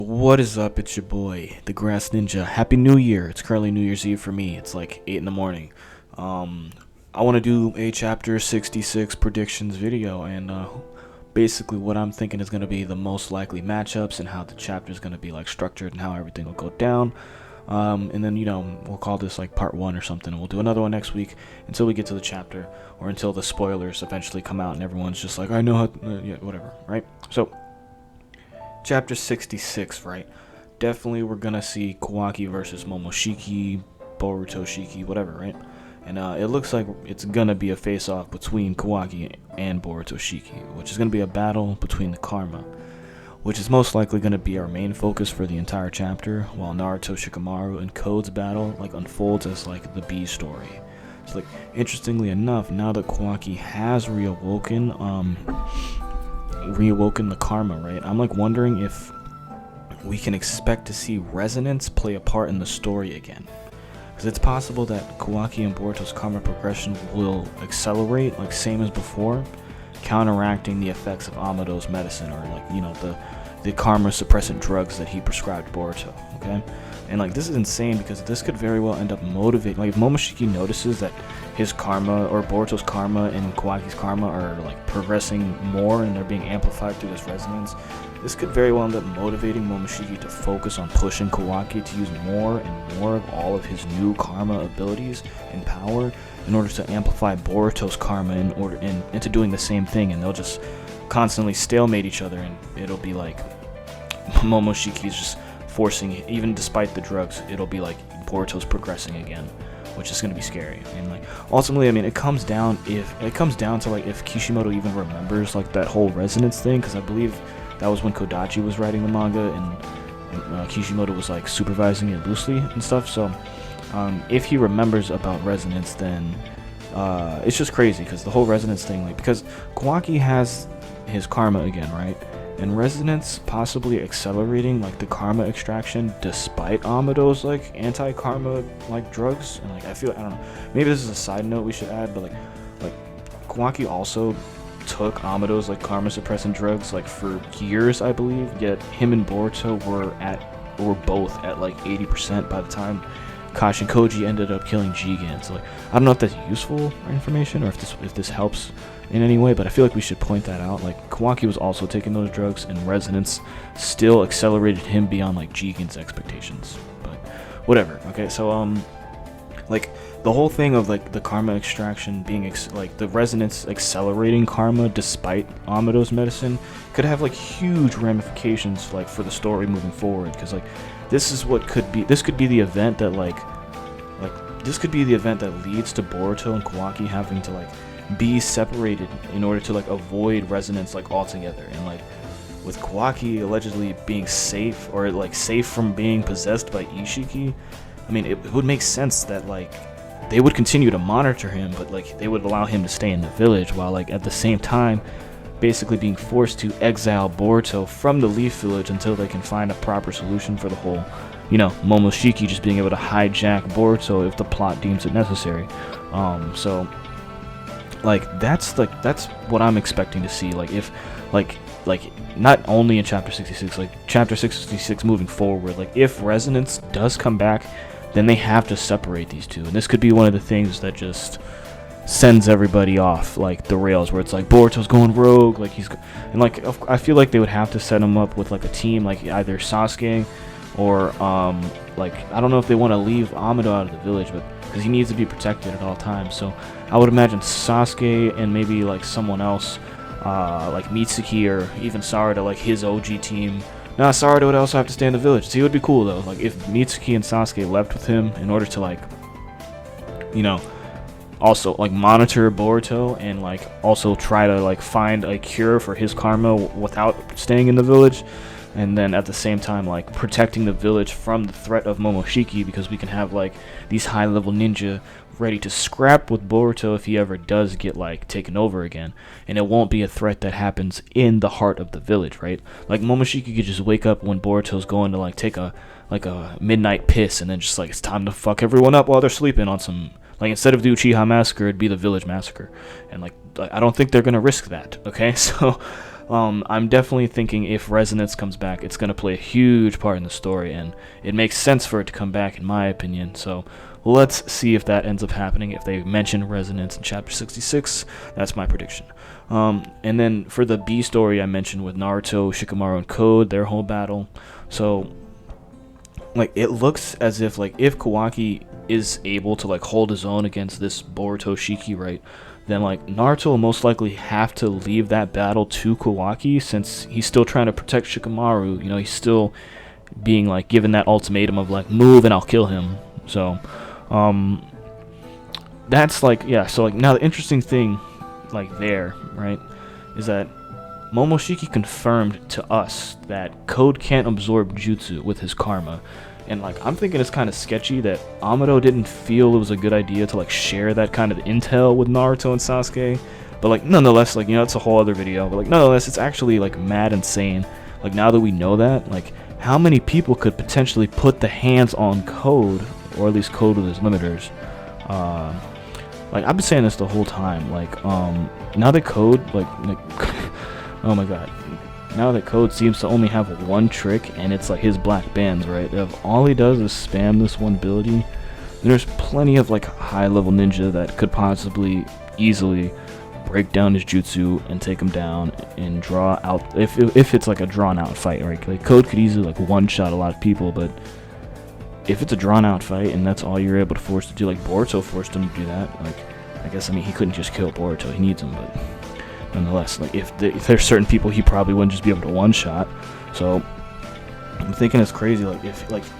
What is up? It's your boy, the Grass Ninja. Happy New Year. It's currently New Year's Eve for me. It's like 8 in the morning. I want to do a chapter 66 predictions video, and basically what I'm thinking is going to be the most likely matchups and how the chapter is going to be like structured and how everything will go down. And then, we'll call this like part 1 or something, and we'll do another one next week until we get to the chapter, or until the spoilers eventually come out and everyone's just like, I know how, yeah, whatever, right? So, chapter 66, right? Definitely we're gonna see Kawaki versus Momoshiki, Boruto Shiki, whatever, right? And it looks like it's gonna be a face-off between Kawaki and Boruto Shiki, which is gonna be a battle between the karma, which is most likely gonna be our main focus for the entire chapter, while Naruto, Shikamaru, and Code's battle like unfolds as like the B story. So like, interestingly enough, now that Kawaki has reawoken the karma, right? I'm like wondering if we can expect to see resonance play a part in the story again, because it's possible that Kawaki and Boruto's karma progression will accelerate like same as before, counteracting the effects of Amados medicine, or like the karma suppressant drugs that he prescribed Boruto. Okay, and like this is insane because this could very well end up motivating, like if Momoshiki notices that his karma or Boruto's karma and Kawaki's karma are like progressing more and they're being amplified through this resonance, this could very well end up motivating Momoshiki to focus on pushing Kawaki to use more and more of all of his new karma abilities and power in order to amplify Boruto's karma into doing the same thing, and they'll just constantly stalemate each other, and it'll be like Momoshiki's just forcing it, even despite the drugs, it'll be like Boruto's progressing again, which is going to be scary. And like ultimately, I mean, it comes down to like if Kishimoto even remembers like that whole resonance thing, because I believe that was when Kodachi was writing the manga and Kishimoto was like supervising it loosely and stuff. So if he remembers about resonance, then it's just crazy, because the whole resonance thing, like, because Kawaki has his karma again, right? And resonance possibly accelerating like the karma extraction despite Amado's like anti-karma like drugs. And like I don't know, maybe this is a side note we should add, but like Kawaki also took Amado's like karma suppressant drugs like for years, I believe, yet him and Boruto were both at like 80% by the time Kashi and Koji ended up killing Jigen. So like I don't know if that's useful information or if this helps in any way, but I feel like we should point that out. Like Kawaki was also taking those drugs, and resonance still accelerated him beyond like Jigen's expectations. But whatever. Okay, so like the whole thing of like the karma extraction being like the resonance accelerating karma despite Amado's medicine could have like huge ramifications like for the story moving forward, because like this could be the event that this could be the event that leads to Boruto and Kawaki having to like be separated in order to like avoid resonance like altogether. And like with Kawaki allegedly being safe, or like safe from being possessed by Ishiki, I mean it would make sense that like they would continue to monitor him, but like they would allow him to stay in the village, while like at the same time basically being forced to exile Boruto from the Leaf Village until they can find a proper solution for the whole, Momoshiki just being able to hijack Boruto if the plot deems it necessary. So like that's what I'm expecting to see. Like if like not only in chapter 66, like chapter 66 moving forward, like if resonance does come back, then they have to separate these two, and this could be one of the things that just sends everybody off like the rails, where it's like Boruto's going rogue, like and like I feel like they would have to set him up with like a team, like either Sasuke or like I don't know if they want to leave Amado out of the village, but because he needs to be protected at all times. So I would imagine Sasuke and maybe like someone else, like Mitsuki or even Sarada, like his OG team. Nah, Sarada would also have to stay in the village. See, it would be cool though, like if Mitsuki and Sasuke left with him in order to like, also like monitor Boruto and like also try to like find a cure for his karma without staying in the village, and then at the same time like protecting the village from the threat of Momoshiki, because we can have like these high level ninja ready to scrap with Boruto if he ever does get like taken over again, and it won't be a threat that happens in the heart of the village, right? Like Momoshiki could just wake up when Boruto's going to like take a midnight piss, and then just like it's time to fuck everyone up while they're sleeping on some, like instead of the Uchiha massacre, it'd be the village massacre, and like I don't think they're gonna risk that. Okay, so I'm definitely thinking if Resonance comes back, it's gonna play a huge part in the story, and it makes sense for it to come back in my opinion. So let's see if that ends up happening. If they mention Resonance in chapter 66, that's my prediction. And then for the B story I mentioned with Naruto, Shikamaru, and Code, their whole battle. So like it looks as if like if Kawaki is able to like hold his own against this Boruto Shiki, right, then like Naruto will most likely have to leave that battle to Kawaki, since he's still trying to protect Shikamaru. You know, he's still being like given that ultimatum of like move and I'll kill him. So that's like, yeah, so like now the interesting thing like there, right, is that Momoshiki confirmed to us that Code can't absorb jutsu with his karma. And like I'm thinking it's kind of sketchy that Amado didn't feel it was a good idea to like share that kind of intel with Naruto and Sasuke. But like nonetheless, like, you know, it's a whole other video, but like nonetheless it's actually like mad insane. Like now that we know that, like how many people could potentially put the hands on Code, or at least Code with his limiters. Like I've been saying this the whole time, like now that Code like oh my god, now that Code seems to only have one trick, and it's like his black bands, right? If all he does is spam this one ability, there's plenty of like high level ninja that could possibly easily break down his jutsu and take him down and draw out, if it's like a drawn out fight, right? Like Code could easily like one shot a lot of people, but if it's a drawn out fight and that's all you're able to force to do, like Boruto forced him to do that, like I guess, I mean, he couldn't just kill Boruto, he needs him, but nonetheless, like if there's certain people he probably wouldn't just be able to one shot. So I'm thinking it's crazy, like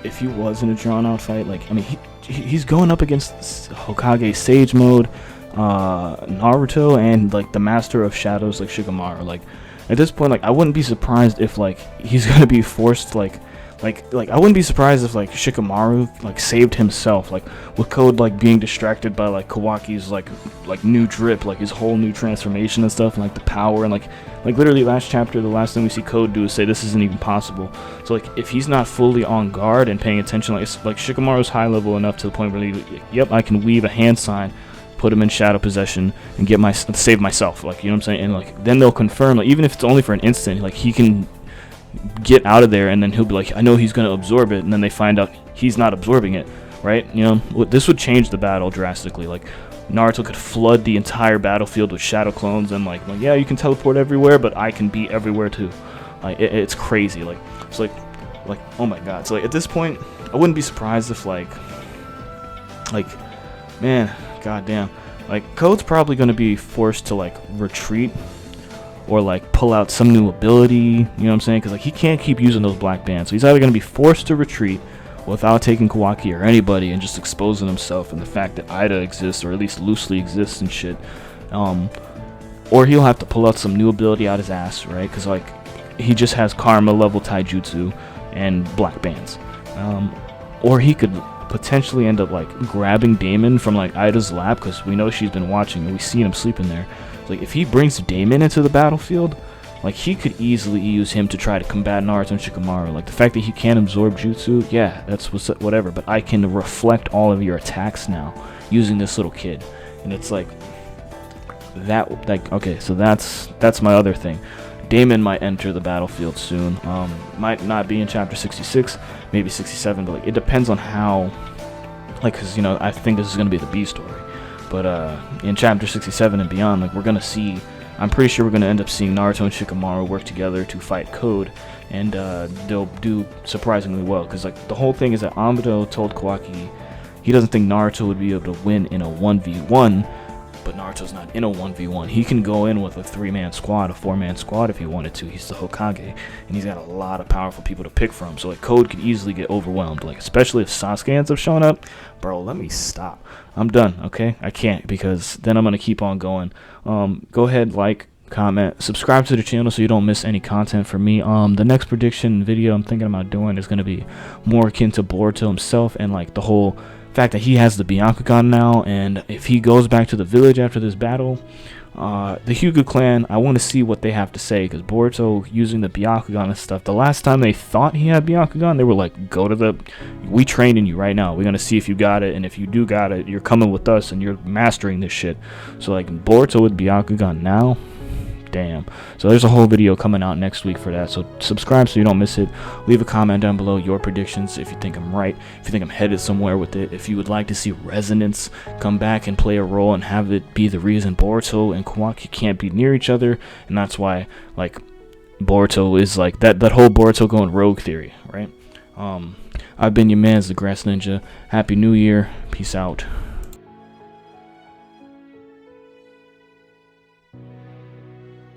if he was in a drawn out fight, like I mean he's going up against Hokage Sage Mode, Naruto, and like the Master of Shadows like Shikamaru. Like at this point, like I wouldn't be surprised if like he's gonna be forced like I wouldn't be surprised if like Shikamaru like saved himself, like with Code like being distracted by like Kawaki's like new drip, like his whole new transformation and stuff, and like the power, and like literally last chapter, the last thing we see Code do is say this isn't even possible. So like if he's not fully on guard and paying attention, like it's like Shikamaru's high level enough to the point where yep, I can weave a hand sign, put him in shadow possession, and save myself, like, you know what I'm saying? And like then they'll confirm, like even if it's only for an instant, like he can get out of there, and then he'll be like, I know he's going to absorb it, and then they find out he's not absorbing it, right? You know, this would change the battle drastically. Like Naruto could flood the entire battlefield with shadow clones, and like yeah, you can teleport everywhere, but I can be everywhere too. Like it's crazy. Like it's like oh my god. So like at this point, I wouldn't be surprised if like man, goddamn, like Code's probably going to be forced to like retreat, or like pull out some new ability, you know what I'm saying? Because like he can't keep using those black bands, so he's either going to be forced to retreat without taking Kawaki or anybody, and just exposing himself and the fact that Ida exists, or at least loosely exists and shit, or he'll have to pull out some new ability out his ass, right? Because like he just has karma level taijutsu and black bands, or he could potentially end up like grabbing Damon from like Ida's lap, because we know she's been watching and we've seen him sleeping there. Like if he brings Damon into the battlefield, like he could easily use him to try to combat Naruto and Shikamaru. Like the fact that he can't absorb jutsu, yeah, that's whatever, but I can reflect all of your attacks now using this little kid. And it's like that, like, okay, so that's my other thing. Damon might enter the battlefield soon. Might not be in chapter 66, maybe 67, but like it depends on how, like, because you know I think this is gonna be the B story. But in chapter 67 and beyond, like we're gonna see, I'm pretty sure we're gonna end up seeing Naruto and Shikamaru work together to fight Code, and they'll do surprisingly well. Because like the whole thing is that Amado told Kawaki he doesn't think Naruto would be able to win in a 1v1, but Naruto Boruto's not in a 1v1. He can go in with a 3-man squad, a 4-man squad if he wanted to. He's the Hokage, and he's got a lot of powerful people to pick from. So like Code could easily get overwhelmed, like especially if Sasuke ends up showing up. Bro, let me stop. I'm done, okay? I can't, because then I'm gonna keep on going. Go ahead, like, comment, subscribe to the channel so you don't miss any content from me. The next prediction video I'm thinking about doing is going to be more akin to Boruto himself, and like the whole fact that he has the Byakugan now, and if he goes back to the village after this battle, the Hyuga clan, I want to see what they have to say, because Boruto using the Byakugan and stuff, the last time they thought he had Byakugan, they were like, we training you right now, we're going to see if you got it, and if you do got it, you're coming with us and you're mastering this shit. So like Boruto with Byakugan now, damn. So there's a whole video coming out next week for that, so subscribe so you don't miss it. Leave a comment down below your predictions if you think I'm right, if you think I'm headed somewhere with it, if you would like to see resonance come back and play a role and have it be the reason Boruto and Kawaki can't be near each other, and that's why like Boruto is like that whole Boruto going rogue theory, right? I've been your man's the Grass Ninja. Happy New Year. Peace out.